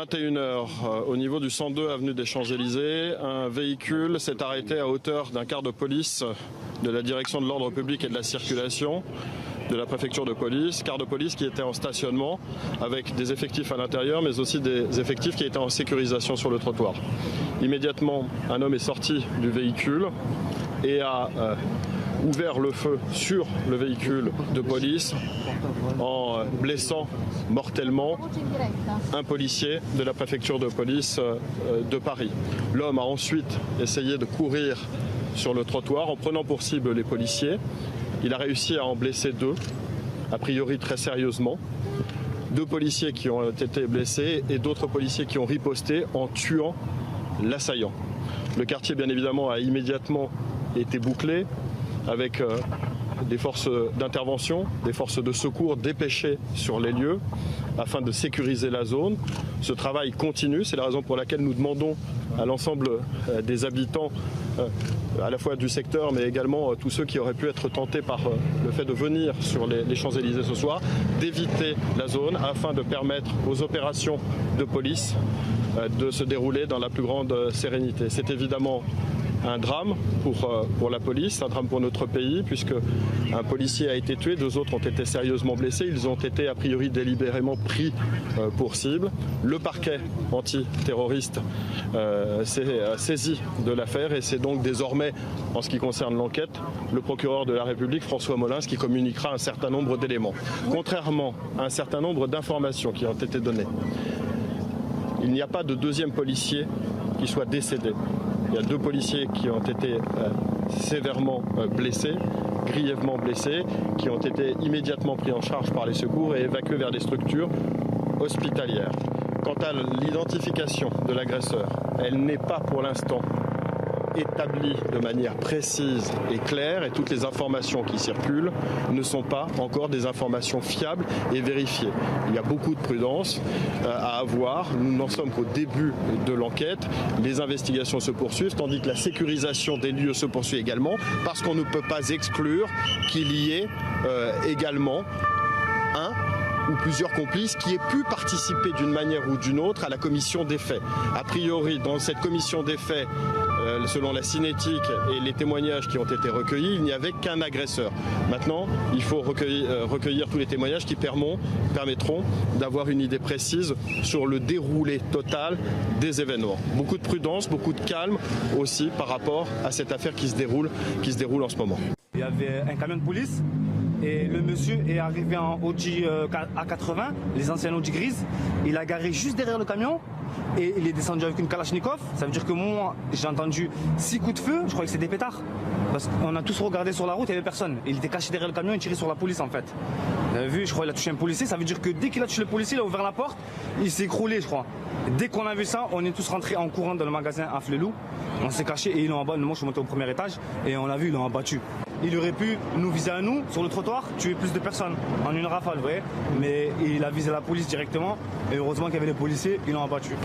21 h, au niveau du 102 avenue des Champs-Élysées, un véhicule s'est arrêté à hauteur d'un quart de police de la direction de l'ordre public et de la circulation de la préfecture de police, quart de police qui était en stationnement avec des effectifs à l'intérieur mais aussi des effectifs qui étaient en sécurisation sur le trottoir. Immédiatement, un homme est sorti du véhicule et a ouvert le feu sur le véhicule de police en blessant mortellement un policier de la préfecture de police de Paris. L'homme a ensuite essayé de courir sur le trottoir en prenant pour cible les policiers. Il a réussi à en blesser 2, a priori très sérieusement. 2 policiers qui ont été blessés et d'autres policiers qui ont riposté en tuant l'assaillant. Le quartier, bien évidemment, a immédiatement été bouclé avec des forces d'intervention, des forces de secours dépêchées sur les lieux afin de sécuriser la zone. Ce travail continue, c'est la raison pour laquelle nous demandons à l'ensemble des habitants, à la fois du secteur mais également tous ceux qui auraient pu être tentés par le fait de venir sur les Champs-Élysées ce soir, d'éviter la zone afin de permettre aux opérations de police de se dérouler dans la plus grande sérénité. C'est évidemment un drame pour la police, un drame pour notre pays, puisque un policier a été tué, 2 autres ont été sérieusement blessés. Ils ont été a priori délibérément pris pour cible. Le parquet antiterroriste s'est saisi de l'affaire et c'est donc désormais, en ce qui concerne l'enquête, le procureur de la République, François Molins, qui communiquera un certain nombre d'éléments. Contrairement à un certain nombre d'informations qui ont été données, il n'y a pas de 2e policier qui soit décédé. Il y a 2 policiers qui ont été sévèrement blessés, grièvement blessés, qui ont été immédiatement pris en charge par les secours et évacués vers des structures hospitalières. Quant à l'identification de l'agresseur, elle n'est pas pour l'instant établie de manière précise et claire et toutes les informations qui circulent ne sont pas encore des informations fiables et vérifiées. Il y a beaucoup de prudence à avoir. Nous n'en sommes qu'au début de l'enquête. Les investigations se poursuivent tandis que la sécurisation des lieux se poursuit également parce qu'on ne peut pas exclure qu'il y ait également un ou plusieurs complices qui aient pu participer d'une manière ou d'une autre à la commission des faits. A priori, dans cette commission des faits, selon la cinétique et les témoignages qui ont été recueillis, il n'y avait qu'un agresseur. Maintenant, il faut recueillir tous les témoignages qui permettront d'avoir une idée précise sur le déroulé total des événements. Beaucoup de prudence, beaucoup de calme aussi par rapport à cette affaire qui se déroule en ce moment. Il y avait un camion de police et le monsieur est arrivé en Audi A80, les anciennes Audi grises. Il a garé juste derrière le camion et il est descendu avec une Kalachnikov. Ça veut dire que moi, j'ai entendu 6 coups de feu, je crois que c'est des pétards. Parce qu'on a tous regardé sur la route, il n'y avait personne. Il était caché derrière le camion et tirait sur la police en fait. Vous avez vu, je crois qu'il a touché un policier. Ça veut dire que dès qu'il a touché le policier, il a ouvert la porte, il s'est écroulé je crois. Dès qu'on a vu ça, on est tous rentrés en courant dans le magasin à Flelou. On s'est caché et ils l'ont abattu. Moi je suis monté au 1er étage et on l'a vu, ils l'ont abattu. Il aurait pu nous viser à nous, sur le trottoir, tuer plus de personnes en une rafale, vous voyez. Mais il a visé la police directement et heureusement qu'il y avait les policiers, ils l'ont abattu.